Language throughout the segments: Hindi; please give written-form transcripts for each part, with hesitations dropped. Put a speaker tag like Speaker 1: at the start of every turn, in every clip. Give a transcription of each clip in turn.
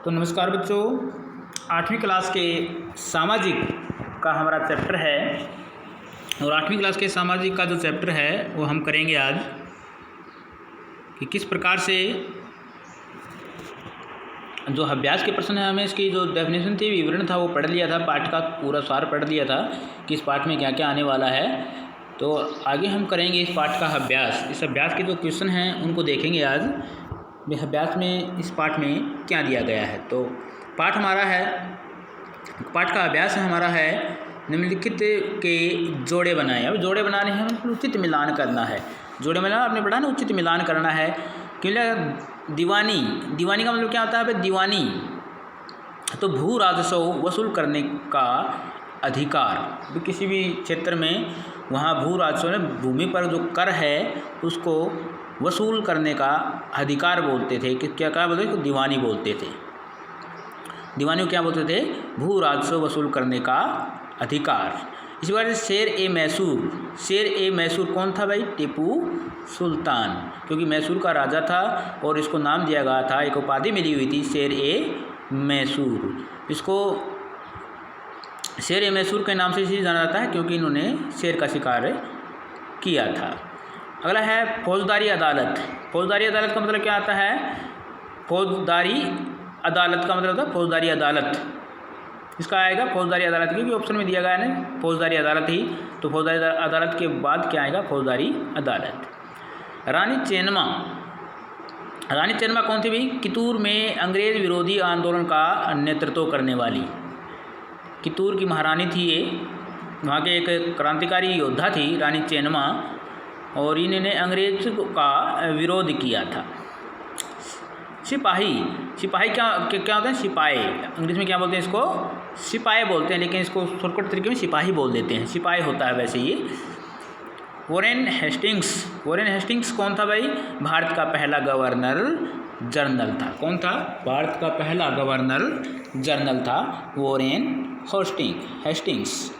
Speaker 1: तो नमस्कार बच्चों, 8वीं क्लास के सामाजिक का हमारा चैप्टर है और 8वीं क्लास के सामाजिक का जो चैप्टर है वो हम करेंगे आज कि किस प्रकार से जो अभ्यास के प्रश्न है, हमें इसकी जो डेफिनेशन थी, विवरण था, वो पढ़ लिया था, पाठ का पूरा सार पढ़ लिया था कि इस पाठ में क्या क्या आने वाला है। तो आगे हम करेंगे इस पाठ का अभ्यास। इस अभ्यास के जो क्वेश्चन हैं उनको देखेंगे आज अभ्यास में, इस पाठ में क्या दिया गया है। तो पाठ हमारा है, पाठ का अभ्यास हमारा है निम्नलिखित के जोड़े बनाए। अब जोड़े बनाने हैं, मतलब उचित मिलान करना है। जोड़े मिलान आपने पढ़ा ना, उचित मिलान करना है। क्योंकि दीवानी का मतलब क्या होता है भाई? दीवानी तो भू राजस्व वसूल करने का अधिकार। तो किसी भी क्षेत्र में वहाँ भू राजस्व में भूमि पर जो कर है उसको वसूल करने का अधिकार बोलते थे। कि क्या बोलते थे? दीवानी बोलते थे। दीवानी को क्या बोलते थे? भू राजस्व वसूल करने का अधिकार। इसी बार शेर ए मैसूर, शेर ए मैसूर कौन था भाई? टीपू सुल्तान, क्योंकि मैसूर का राजा था और इसको नाम दिया गया था, एक उपाधि मिली हुई थी शेर ए मैसूर। इसको शेर ए मैसूर के नाम से इसी जाना जाता है क्योंकि इन्होंने शेर का शिकार किया था। अगला है फौजदारी अदालत। फौजदारी अदालत का मतलब क्या आता है? फौजदारी अदालत का मतलब होता है फौजदारी अदालत। इसका आएगा फौजदारी अदालत, क्योंकि ऑप्शन में दिया गया है ना फौजदारी अदालत ही, तो फौजदारी अदालत के बाद क्या आएगा? फौजदारी अदालत। रानी चेन्नम्मा, रानी चेन्नम्मा कौन थी भाई? कित्तूर में अंग्रेज़ विरोधी आंदोलन का नेतृत्व करने वाली, कित्तूर की महारानी थी ये। वहाँ के एक क्रांतिकारी योद्धा थी रानी चेन्नम्मा, और इन्होंने अंग्रेज का विरोध किया था। सिपाही, सिपाही क्या होता है? सिपाही अंग्रेज़ी में क्या बोलते हैं? इसको सिपाही बोलते हैं, लेकिन इसको शॉर्टकट तरीके में सिपाही बोल देते हैं। सिपाही होता है वैसे ये। वॉरेन हेस्टिंग्स, वॉरेन हेस्टिंग्स कौन था भाई? भारत का पहला गवर्नर जनरल था। कौन था? भारत का पहला गवर्नर जनरल था वॉरेन हेस्टिंग्स।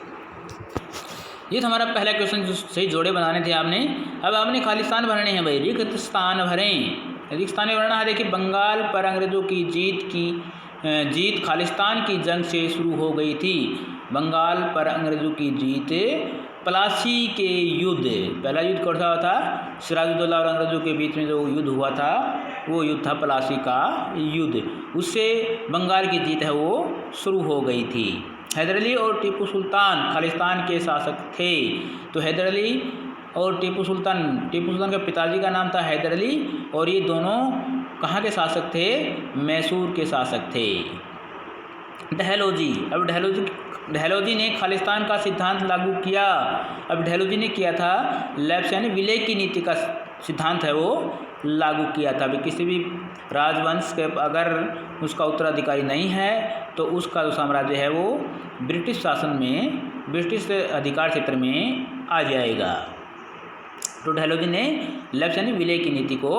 Speaker 1: ये था हमारा पहला क्वेश्चन, जो सही जोड़े बनाने थे आपने। अब आपने खाली स्थान भरने हैं भाई, रिक्त स्थान भरें। रिक्त स्थान भरना है। देखिए, बंगाल पर अंग्रेज़ों की जीत खालिस्तान की जंग से शुरू हो गई थी। बंगाल पर अंग्रेज़ों की जीत प्लासी के युद्ध, पहला युद्ध कौन सा हुआ था? सिराजुद्दौला और अंग्रेज़ों के बीच में जो युद्ध हुआ था वो युद्ध था प्लासी का युद्ध। उससे बंगाल की जीत है वो शुरू हो गई थी। हैदर अली और टीपू सुल्तान खालिस्तान के शासक थे। तो हैदर अली और टीपू सुल्तान के पिताजी का नाम था हैदर अली, और ये दोनों कहाँ के शासक थे? मैसूर के शासक थे। डहलौजी, अब डहलौजी ने खालिस्तान का सिद्धांत लागू किया। अब डहलौजी ने किया था लैप्स यानी विलय की नीति का सिद्धांत है वो लागू किया था। अभी किसी भी राजवंश के अगर उसका उत्तराधिकारी नहीं है तो उसका जो साम्राज्य है वो ब्रिटिश शासन में, ब्रिटिश अधिकार क्षेत्र में आ जाएगा। तो डहलौजी ने लैप्स यानी विलय की नीति को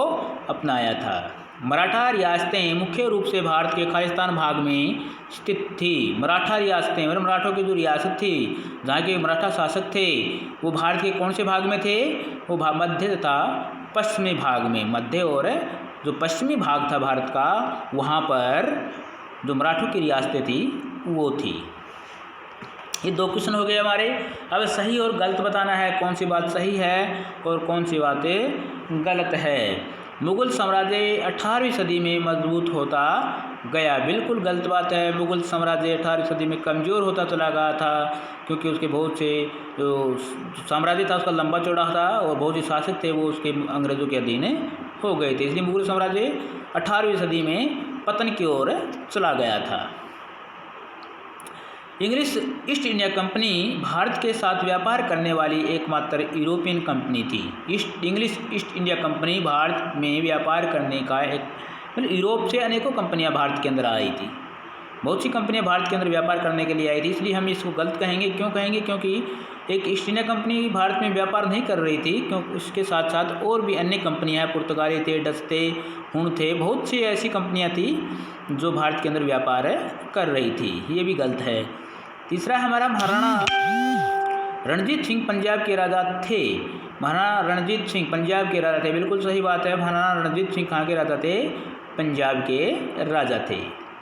Speaker 1: अपनाया था। मराठा रियासतें मुख्य रूप से भारत के खालिस्तान भाग में स्थित थी। मराठा रियासतें मतलब मराठों की जो रियासत थी, जहाँ के मराठा शासक थे, वो भारत के कौन से भाग में थे? वो मध्य तथा पश्चिमी भाग में, मध्य और जो पश्चिमी भाग था भारत का, वहाँ पर जो मराठों की रियासतें थी वो थी। ये दो क्वेश्चन हो गए हमारे। अब सही और गलत बताना है, कौन सी बात सही है और कौन सी बातें गलत है। मुग़ल साम्राज्य 18वीं सदी में मजबूत होता गया, बिल्कुल गलत बात है। मुग़ल साम्राज्य 18वीं सदी में कमज़ोर होता चला गया था, क्योंकि उसके बहुत से जो साम्राज्य था उसका लंबा चौड़ा था और बहुत से शासक थे वो उसके अंग्रेज़ों के अधीन हो गए थे। इसलिए मुग़ल साम्राज्य 18वीं सदी में पतन की ओर चला गया था। English east India company Bharat के साथ व्यापार करने वाली एकमात्र यूरोपियन कंपनी थी। English east India company Bharat में व्यापार करने का एक, मतलब यूरोप से अनेकों कंपनियां भारत के अंदर आई थी। बहुत सी कंपनियां भारत के अंदर व्यापार करने के लिए आई थी, इसलिए हम इसको गलत कहेंगे। क्यों कहेंगे? क्योंकि एक ईस्ट इंडिया कंपनी भारत में व्यापार नहीं कर रही थी, क्योंकि उसके साथ साथ और भी अन्य कंपनियाँ, पुर्तगाली थे, डच थे, हुण थे, बहुत सी ऐसी कंपनियाँ थी जो भारत के अंदर व्यापार कर रही थी। ये भी गलत है। तीसरा हमारा महाराणा रणजीत सिंह पंजाब के राजा थे। महाराणा रणजीत सिंह पंजाब के राजा थे, बिल्कुल सही बात है। महाराणा रणजीत सिंह कहाँ के राजा थे? पंजाब के राजा थे।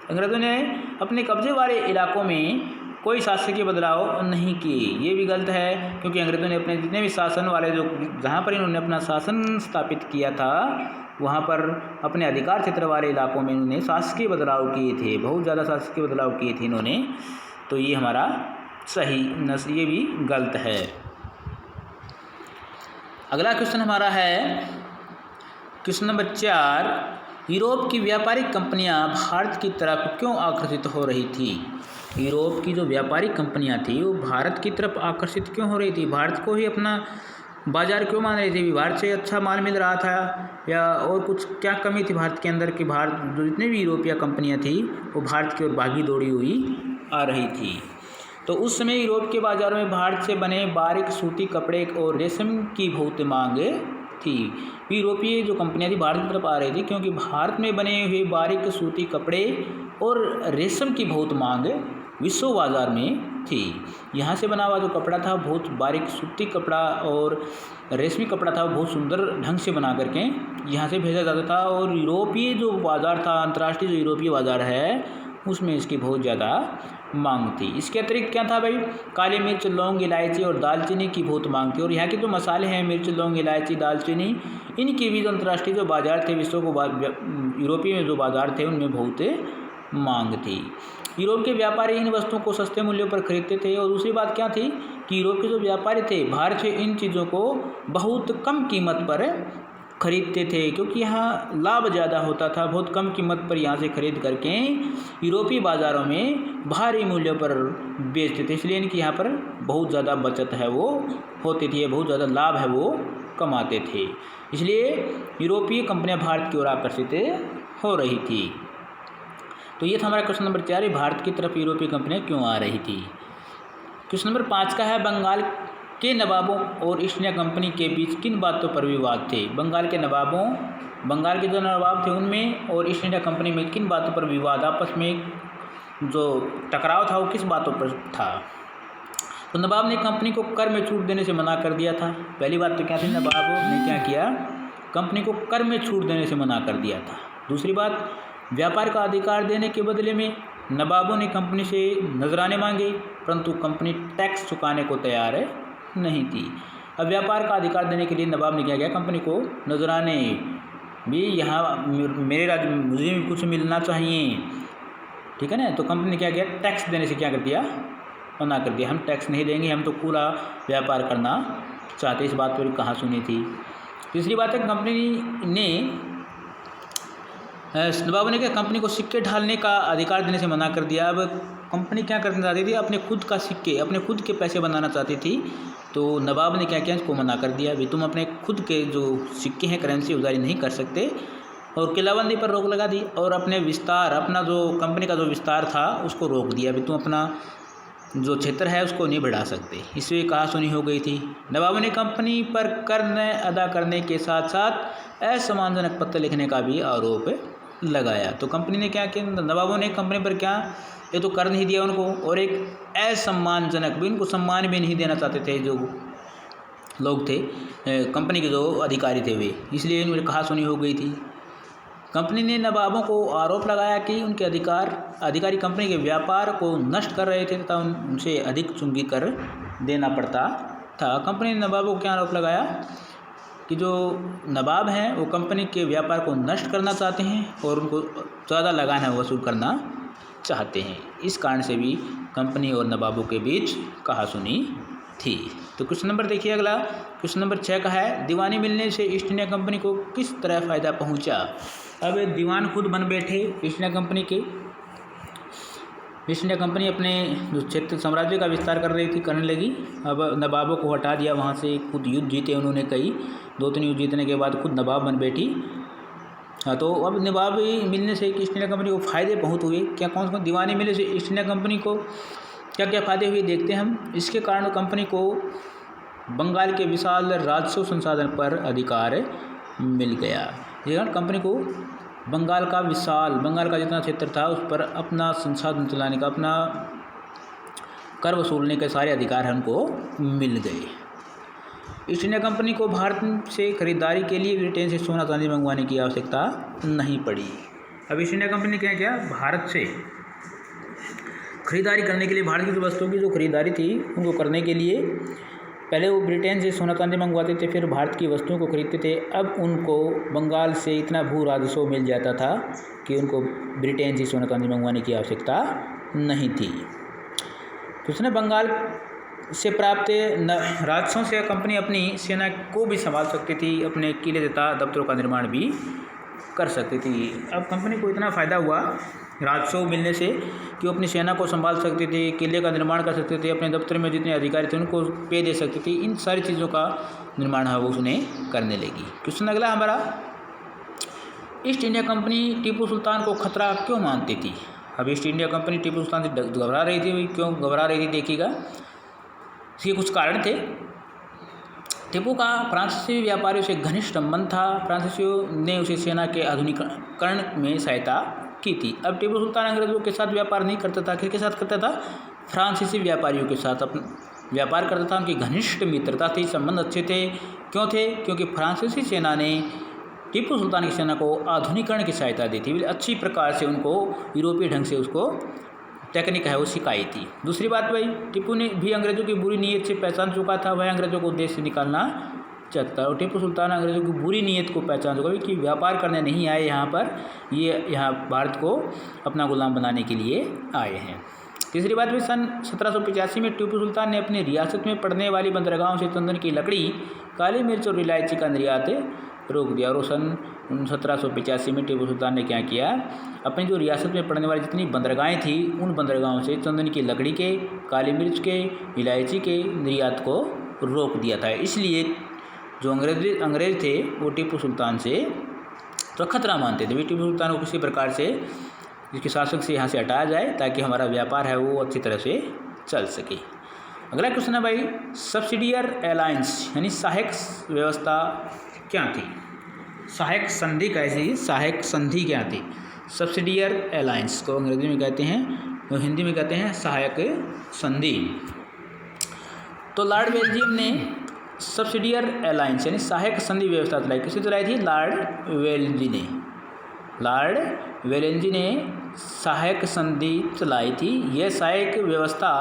Speaker 1: अंग्रेज़ों ने अपने कब्जे वाले इलाकों में कोई शासकीय बदलाव नहीं किए। ये भी गलत है, क्योंकि अंग्रेज़ों ने अपने जितने भी शासन वाले जो जहाँ पर इन्होंने अपना शासन स्थापित किया था वहाँ पर अपने अधिकार क्षेत्र वाले इलाकों में इन्होंने शासकीय बदलाव किए थे, बहुत ज़्यादा शासकीय बदलाव किए थे इन्होंने। तो ये हमारा ये भी गलत है। अगला क्वेश्चन हमारा है क्वेश्चन नंबर 4, यूरोप की व्यापारिक कंपनियां भारत की तरफ क्यों आकर्षित हो रही थी? यूरोप की जो व्यापारिक कंपनियां थी वो भारत की तरफ आकर्षित क्यों हो रही थी? भारत को ही अपना बाजार क्यों मान रही थी? भारत से अच्छा माल मिल रहा था या और कुछ क्या कमी थी भारत के अंदर कि भारत जो जितने भी यूरोपीय कंपनियां थी वो भारत की ओर भागी दौड़ी हुई आ रही थी। तो उस समय यूरोप के बाज़ारों में भारत से बने बारीक सूती कपड़े और रेशम की बहुत मांग थी। यूरोपीय जो कंपनियां थी भारत की तरफ आ रही थी क्योंकि भारत में बने हुए बारीक सूती कपड़े और रेशम की बहुत मांग विश्व बाज़ार में थी। यहाँ से बना हुआ जो कपड़ा था बहुत बारीक सूती कपड़ा और रेशमी कपड़ा था, बहुत सुंदर ढंग से बना करके यहाँ से भेजा जाता था। और यूरोपीय जो बाज़ार था, अंतर्राष्ट्रीय जो यूरोपीय बाज़ार है, उसमें इसकी बहुत ज़्यादा मांग थी। इसके अतिरिक्त क्या था भाई? काली मिर्च, लौंग, इलायची और दालचीनी की बहुत मांग थी। और यहाँ के जो मसाले हैं मिर्च, लौंग, इलायची, दालचीनी, इनकी भी जो अंतर्राष्ट्रीय जो बाज़ार थे, विश्व को यूरोपीय में जो बाज़ार थे उनमें बहुत मांग थी। यूरोप के व्यापारी इन वस्तुओं को सस्ते मूल्यों पर खरीदते थे। और दूसरी बात क्या थी कि यूरोप के जो व्यापारी थे भारत से इन चीज़ों को बहुत कम कीमत पर खरीदते थे, क्योंकि यहाँ लाभ ज़्यादा होता था। बहुत कम कीमत पर यहाँ से खरीद करके यूरोपीय बाज़ारों में भारी मूल्यों पर बेचते थे, इसलिए इनकी यहाँ पर बहुत ज़्यादा बचत है वो होती थी, बहुत ज़्यादा लाभ है वो कमाते थे। इसलिए यूरोपीय कंपनियाँ भारत की ओर आकर्षित हो रही थी। तो ये था हमारा क्वेश्चन नंबर 4, भारत की तरफ यूरोपीय कंपनियाँ क्यों आ रही थी। क्वेश्चन नंबर 5 का है, बंगाल के नवाबों और ईस्ट इंडिया कंपनी के बीच किन बातों पर विवाद थे? बंगाल के जो नवाब थे उनमें और ईस्ट इंडिया कंपनी में किन बातों पर विवाद, आपस में जो टकराव था वो किस बातों पर था? तो नवाब ने कंपनी को कर में छूट देने से मना कर दिया था। पहली बात तो क्या थी, नवाब ने क्या किया? कंपनी को कर में छूट देने से मना कर दिया था। दूसरी बात, व्यापार का अधिकार देने के बदले में नवाबों ने कंपनी से नजराने मांगे, परंतु कंपनी टैक्स चुकाने को तैयार नहीं थी। अब व्यापार का अधिकार देने के लिए नवाब ने क्या किया? कंपनी को नजराने भी, यहाँ मेरे राज्य मुझे भी कुछ मिलना चाहिए, ठीक है ना। तो कंपनी ने क्या किया? टैक्स देने से क्या कर दिया? मना कर दिया। हम टैक्स नहीं देंगे, हम तो पूरा व्यापार करना चाहते। इस बात पर कहाँ सुनी थी। तीसरी बात है, कंपनी ने नवाब ने क्या कंपनी को सिक्के ढालने का अधिकार देने से मना कर दिया। अब कंपनी क्या करना चाहती थी? अपने खुद का सिक्के, अपने खुद के पैसे बनाना चाहती थी। तो नवाब ने क्या किया? इसको मना कर दिया, भी तुम अपने खुद के जो सिक्के हैं, करेंसी उजारी नहीं कर सकते। और किलाबंदी पर रोक लगा दी और अपने विस्तार, अपना जो कंपनी का जो विस्तार था उसको रोक दिया, भी तुम अपना जो क्षेत्र है उसको नहीं बढ़ा सकते। इससे कहासुनी हो गई थी। नवाब ने कंपनी पर कर न अदा करने के साथ साथ असम्मानजनक पत्र लिखने का भी आरोप लगाया। तो कंपनी ने क्या किया? नवाबों ने कंपनी पर क्या, ये तो कर नहीं दिया उनको, और एक असम्मानजनक भी, उनको सम्मान भी नहीं देना चाहते थे जो लोग थे, कंपनी के जो अधिकारी थे वे, इसलिए इनमें कहासुनी हो गई थी। कंपनी ने नवाबों को आरोप लगाया कि उनके अधिकारी कंपनी के व्यापार को नष्ट कर रहे थे तथा उनसे अधिक चुंगी कर देना पड़ता था। कंपनी ने नवाबों को क्या आरोप लगाया कि जो नवाब हैं वो कंपनी के व्यापार को नष्ट करना चाहते हैं और उनको ज़्यादा लगान वसूल करना चाहते हैं। इस कारण से भी कंपनी और नवाबों के बीच कहासुनी थी। तो क्वेश्चन नंबर देखिए अगला, क्वेश्चन नंबर 6 का है, दीवानी मिलने से ईस्ट इंडिया कंपनी को किस तरह फ़ायदा पहुंचा? अब दीवान खुद बन बैठे ईस्ट इंडिया कंपनी के। ईस्ट इंडिया कंपनी अपने जो क्षेत्र साम्राज्य का विस्तार कर रही थी, करने लगी। अब नवाबों को हटा दिया वहाँ से, खुद युद्ध जीते उन्होंने, कई 2-3 युद्ध जीतने के बाद खुद नवाब बन बैठी। तो अब नवाब मिलने से ईस्ट इंडिया कंपनी को फ़ायदे बहुत हुए। क्या कौन कौन? दीवानी मिलने से ईस्ट इंडिया कंपनी को क्या क्या फ़ायदे हुए देखते हैं हम। इसके कारण कंपनी को बंगाल के विशाल राजस्व संसाधन पर अधिकार मिल गया। कंपनी को बंगाल का जितना क्षेत्र था उस पर अपना संसाधन चलाने का, अपना कर वसूलने के सारे अधिकार उनको मिल गए। ईस्ट इंडिया कंपनी को भारत से खरीदारी के लिए ब्रिटेन से सोना चांदी मंगवाने की आवश्यकता नहीं पड़ी। अब ईस्ट इंडिया कंपनी ने क्या किया, भारत से खरीदारी करने के लिए, भारत की जो वस्तुओं की जो खरीदारी थी उनको करने के लिए पहले वो ब्रिटेन से सोना चांदी मंगवाते थे, फिर भारत की वस्तुओं को खरीदते थे। अब उनको बंगाल से इतना भू राजस्व मिल जाता था कि उनको ब्रिटेन से सोना चांदी मंगवाने की आवश्यकता नहीं थी। तो उसने बंगाल से प्राप्त राजस्वों से कंपनी अपनी सेना को भी संभाल सकती थी, अपने किले तथा दफ्तरों का निर्माण भी कर सकती थी। अब कंपनी को इतना फ़ायदा हुआ राजस्व मिलने से कि वो अपनी सेना को संभाल सकते थे, किले का निर्माण कर सकते थे, अपने दफ्तर में जितने अधिकारी थे उनको पे दे सकते थे। इन सारी चीज़ों का निर्माण है वो उसने करने लगी। क्वेश्चन अगला हमारा, east India company Tipu Sultan को खतरा क्यों मानती थी। अब east India company Tipu Sultan से घबरा रही थी। क्यों घबरा रही थी देखिएगा, इसके कुछ कारण थे। टीपू का फ्रांसीसी व्यापारियों से घनिष्ठ संबंध था। फ्रांसीसियों ने उसे सेना के आधुनिकीकरण में सहायता की थी। अब टीपू सुल्तान अंग्रेजों के साथ व्यापार नहीं करता था, किसके साथ करता था, फ्रांसीसी व्यापारियों के साथ अपना व्यापार करता था। उनकी घनिष्ठ मित्रता थी, संबंध अच्छे थे। क्यों थे, क्योंकि फ्रांसीसी सेना ने टीपू सुल्तान की सेना को आधुनिकीकरण की सहायता दी थी, अच्छी प्रकार से उनको यूरोपीय ढंग से उसको टेक्निक है वो सिखाई थी। दूसरी बात भाई, टीपू ने भी अंग्रेजों की बुरी नीयत से पहचान चुका था, वह अंग्रेजों को देश से निकालना चाहता है। और टीपू सुल्तान अंग्रेजों की बुरी नीयत को पहचान चुका कि व्यापार करने नहीं आए यहाँ पर, ये यहाँ भारत को अपना गुलाम बनाने के लिए आए हैं। तीसरी बात भी, सन 1785 में टीपू सुल्तान ने अपनी रियासत में पड़ने वाली बंदरगाहों से चंदन की लकड़ी, काली मिर्च और इलायची का निर्यात रोक दिया। और सन 1785 में टीपू सुल्तान ने क्या किया, अपनी जो रियासत में पड़ने वाली जितनी बंदरगाहें थी उन बंदरगाहों से चंदन की लकड़ी के, काली मिर्च के, इलायची के निर्यात को रोक दिया था। इसलिए जो अंग्रेज थे वो टीपू सुल्तान से तो खतरा मानते थे। टीपू सुल्तान को किसी प्रकार से इसके शासक से यहाँ से हटाया जाए ताकि हमारा व्यापार है वो अच्छी तरह से चल सके। अगला क्वेश्चन है भाई, सब्सिडियर अलायंस यानी सहायक व्यवस्था क्या थी। सहायक संधि कैसी, सहायक संधि क्या थी। सब्सिडियर अलायंस को अंग्रेजी में कहते हैं, तो हिंदी में कहते हैं सहायक संधि। तो लॉर्ड वेलजियम ने सब्सिडियर अलायंस यानी सहायक संधि व्यवस्था चलाई। किसने चलाई थी, लॉर्ड वेलजी ने। लॉर्ड वेलजी ने सहायक संधि चलाई थी। यह सहायक व्यवस्था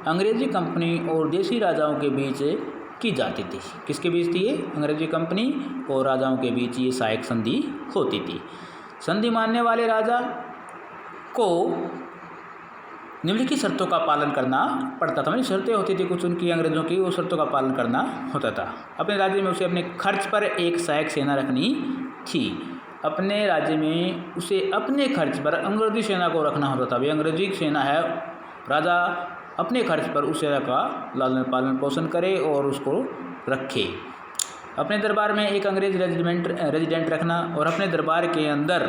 Speaker 1: अंग्रेजी कंपनी और देशी राजाओं के बीच की जाती थी। किसके बीच थी ये, अंग्रेजी कंपनी और राजाओं के बीच ये सहायक संधि होती थी। संधि मानने वाले राजा को निम्नलिखित शर्तों का पालन करना पड़ता था। मतलब शर्तें होती थी कुछ उनकी अंग्रेजों की, वो शर्तों का पालन करना होता था। अपने राज्य में उसे अपने खर्च पर एक सहायक सेना रखनी थी। अपने राज्य में उसे अपने खर्च पर अंग्रेजी सेना को रखना होता था। भाई अंग्रेजी सेना है, राजा अपने खर्च पर उस सेना का लालन पालन पोषण करे और उसको रखे। अपने दरबार में एक अंग्रेज रेजिडेंट रखना और अपने दरबार के अंदर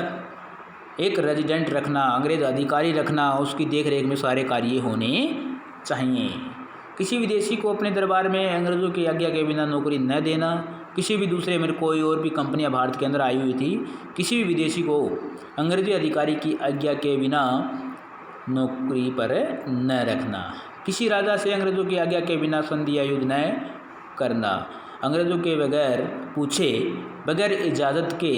Speaker 1: एक रेजिडेंट रखना, अंग्रेज अधिकारी रखना, उसकी देख रेख में सारे कार्य होने चाहिए। किसी विदेशी को अपने दरबार में अंग्रेज़ों की आज्ञा के बिना नौकरी न देना। किसी भी दूसरे में कोई और भी कंपनियां भारत के अंदर आई हुई थी, किसी भी विदेशी को अंग्रेजी अधिकारी की आज्ञा के बिना नौकरी पर न रखना। किसी राजा से अंग्रेज़ों की आज्ञा के बिना संधि या युद्ध न करना। अंग्रेज़ों के बगैर पूछे, बगैर इजाज़त के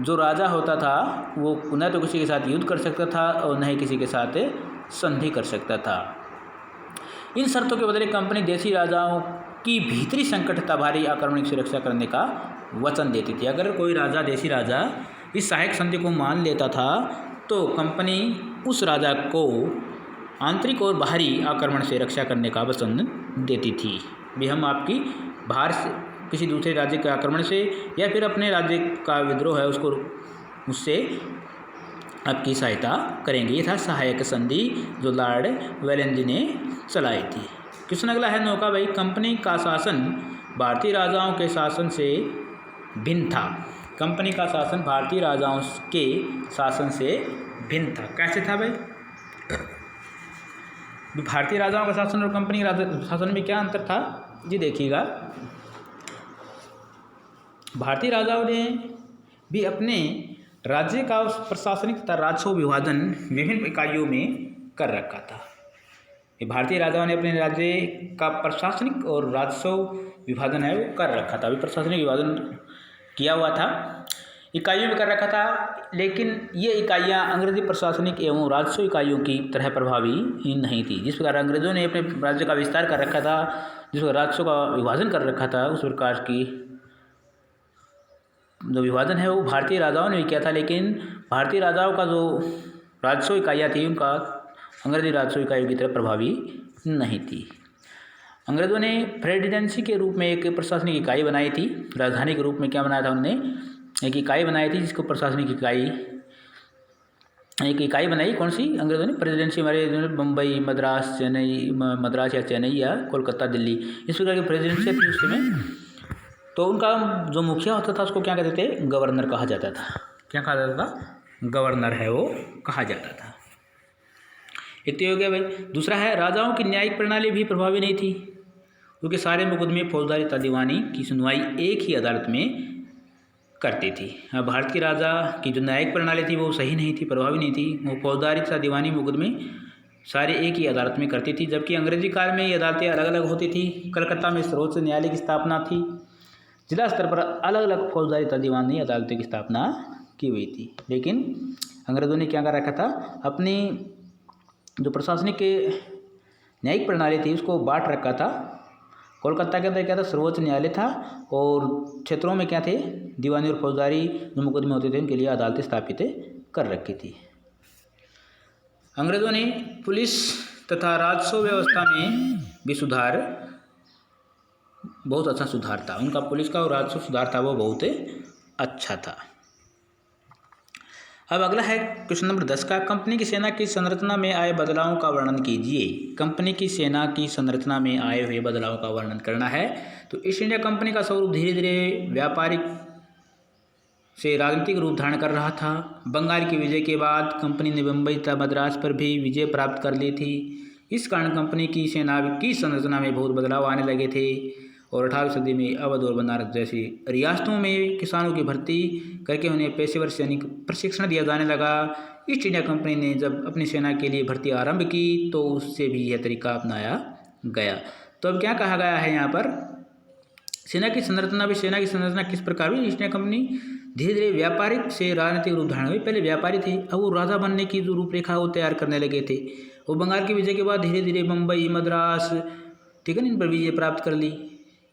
Speaker 1: जो राजा होता था वो न तो किसी के साथ युद्ध कर सकता था और न ही किसी के साथ संधि कर सकता था। इन शर्तों के बदले कंपनी देशी राजाओं की भीतरी संकट तथा भारी आक्रमण की सुरक्षा करने का वचन देती थी। अगर कोई राजा, देशी राजा इस सहायक संधि को मान लेता था तो कंपनी उस राजा को आंतरिक और बाहरी आक्रमण से रक्षा करने का वचन देती थी। भी हम आपकी बाहर से किसी दूसरे राज्य के आक्रमण से या फिर अपने राज्य का विद्रोह है उसको उससे आपकी सहायता करेंगे। ये था सहायक संधि जो लॉर्ड वेलेंजी ने चलाई थी। क्वेश्चन अगला है नौका भाई, कंपनी का शासन भारतीय राजाओं के शासन से भिन्न था। कंपनी का शासन भारतीय राजाओं के शासन से भिन्न था। कैसे था भाई? भारतीय राजाओं का शासन और कंपनी शासन में क्या अंतर था जी देखिएगा। भारतीय राजाओं ने भी अपने राज्य का प्रशासनिक तथा राजस्व विभाजन विभिन्न इकाइयों में कर रखा था। भारतीय राजाओं ने अपने राज्य का प्रशासनिक और राजस्व विभाजन है वो कर रखा था। अभी प्रशासनिक विभाजन किया हुआ था। इकाइयों में कर रखा था, लेकिन ये इकाइयाँ अंग्रेजी प्रशासनिक एवं राजस्व इकाइयों की तरह प्रभावी नहीं थी। जिस प्रकार अंग्रेज़ों ने अपने राज्य का विस्तार कर रखा था, जिस प्रकार राजस्व का विभाजन कर रखा था, उस प्रकार की जो विभाजन है वो भारतीय राजाओं ने भी किया था, लेकिन भारतीय राजाओं का जो राजस्व इकाइयाँ थी उनका अंग्रेजी राजस्व इकाइयों की तरह प्रभावी नहीं थी। अंग्रेज़ों ने प्रेसिडेंसी के रूप में एक प्रशासनिक इकाई बनाई थी। राजधानी के रूप में क्या बनाया था उन्होंने, एक इकाई बनाई थी जिसको प्रशासनिक इकाई, एक इकाई बनाई। कौन सी? अंग्रेज़ों ने प्रेसिडेंसी हमारे बम्बई, मद्रास, चेन्नई, मद्रास या चेन्नई या कोलकाता, दिल्ली, इस प्रकार की प्रेसिडेंसी थी उस समय। तो उनका जो मुखिया होता था उसको क्या कहते थे? गवर्नर कहा जाता था। क्या कहा जाता था? गवर्नर है वो कहा जाता था। एक तो हो गया भाई। दूसरा है राजाओं की न्यायिक प्रणाली भी प्रभावी नहीं थी, क्योंकि सारे मुकदमे फौजदारी तथा दीवानी की सुनवाई एक ही अदालत में करती थी। भारत के राजा की जो न्यायिक प्रणाली थी वो सही नहीं थी, प्रभावी नहीं थी। वो फौजदारी तथा दीवानी मुकदमे सारे एक ही अदालत में करती थी, जबकि अंग्रेजी काल में ये अदालतें अलग अलग होती थी। कलकत्ता में सर्वोच्च न्यायालय की स्थापना थी। जिला स्तर पर अलग अलग फौजदारी तथा दीवानी अदालतों की स्थापना की हुई थी। लेकिन अंग्रेज़ों ने क्या कर रखा था, अपनी जो प्रशासनिक न्यायिक प्रणाली थी उसको बांट रखा था। कोलकाता के अंदर क्या था? सर्वोच्च न्यायालय था, और क्षेत्रों में क्या थे? दीवानी और फौजदारी जो मुकदमे होते थे उनके लिए अदालतें स्थापित कर रखी थी। अंग्रेज़ों ने पुलिस तथा राजस्व व्यवस्था में भी सुधार, बहुत अच्छा सुधार था उनका। पुलिस का और राजस्व सुधार था वो बहुत अच्छा था। अब अगला है क्वेश्चन नंबर 10 का, कंपनी की सेना की संरचना में आए बदलावों का वर्णन कीजिए। कंपनी की सेना की संरचना में आए हुए बदलावों का वर्णन करना है। तो ईस्ट इंडिया कंपनी का स्वरूप धीरे धीरे व्यापारिक से राजनीतिक रूप धारण कर रहा था। बंगाल की विजय के बाद कंपनी ने बम्बई तथा मद्रास पर भी विजय प्राप्त कर ली थी। इस कारण कंपनी की सेना की संरचना में बहुत बदलाव आने लगे थे, और 18वीं सदी में अवध और बनारस जैसी रियासतों में किसानों की भर्ती करके उन्हें पेशेवर सैनिक प्रशिक्षण दिया जाने लगा। ईस्ट इंडिया कंपनी ने जब अपनी सेना के लिए भर्ती आरंभ की तो उससे भी यह तरीका अपनाया गया। तो अब क्या कहा गया है यहाँ पर, सेना की संरचना भी, सेना की संरचना किस प्रकार हुई? ईस्ट इंडिया कंपनी धीरे धीरे व्यापारिक से राजनीतिक रूप धारण हुई। पहले व्यापारी थे, अब वो राजा बनने की जो रूपरेखा वो तैयार करने लगे थे। वो बंगाल की विजय के बाद धीरे धीरे बम्बई, मद्रास, ठीक है ना, इन पर विजय प्राप्त कर ली,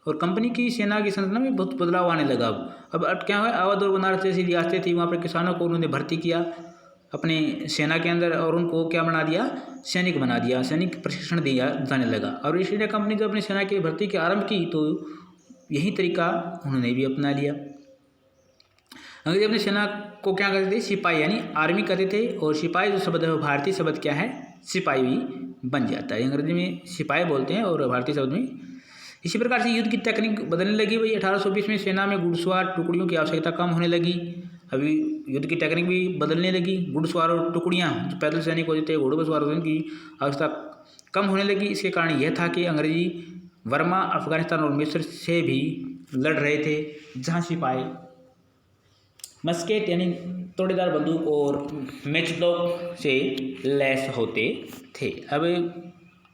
Speaker 1: और कंपनी की सेना की संरचना में बहुत बदलाव आने लगा। अब क्या हुआ, अवध और बनारस जैसी रियासतें थी, वहाँ पर किसानों को उन्होंने भर्ती किया अपने सेना के अंदर, और उनको क्या बना दिया? सैनिक बना दिया, सैनिक प्रशिक्षण दिया जाने लगा। और ईस्ट इंडिया कंपनी जब अपनी सेना की भर्ती की आरंभ की तो यही तरीका उन्होंने भी अपना लिया। अंग्रेज अपनी सेना को क्या करते थे? सिपाही यानी आर्मी कहते थे, और सिपाही जो शब्द है वो भारतीय शब्द क्या है? सिपाही भी बन जाता है। अंग्रेजी में सिपाही बोलते हैं और भारतीय शब्द में। इसी प्रकार से युद्ध की तकनीक बदलने लगी भाई। 1820 में सेना में घुड़सवार टुकड़ियों की आवश्यकता कम होने लगी। अभी युद्ध की टेक्निक भी बदलने लगी। घुड़सवार और टुकड़ियाँ जो पैदल सैनिक होते थे, घोड़े पर सवार होते की आवश्यकता कम होने लगी। इसके कारण यह था कि अंग्रेजी बर्मा, अफगानिस्तान और मिस्र से भी लड़ रहे थे, जहाँ सिपाही मस्केट यानी तोड़ेदार बंदूक और मैचलॉक से लैस होते थे। अब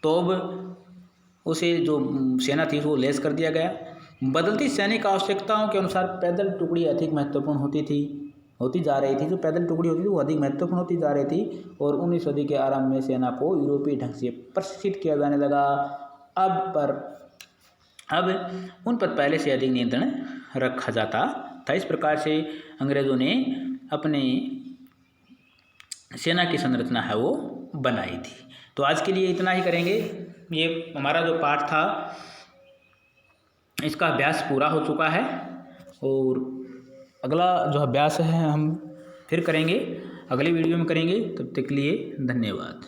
Speaker 1: तोब उसे जो सेना थी वो लैस कर दिया गया। बदलती सैनिक आवश्यकताओं के अनुसार पैदल टुकड़ी अधिक महत्वपूर्ण होती जा रही थी। जो पैदल टुकड़ी होती थी वो अधिक महत्वपूर्ण होती जा रही थी, और 19वीं सदी के आरंभ में सेना को यूरोपीय ढंग से प्रशिक्षित किया जाने लगा। अब उन पर पहले से अधिक नियंत्रण रखा जाता था। इस प्रकार से अंग्रेज़ों ने अपने सेना की संरचना है वो बनाई थी। तो आज के लिए इतना ही करेंगे। ये हमारा जो पाठ था इसका अभ्यास पूरा हो चुका है, और अगला जो अभ्यास है हम फिर करेंगे, अगले वीडियो में करेंगे। तब तक के लिए धन्यवाद।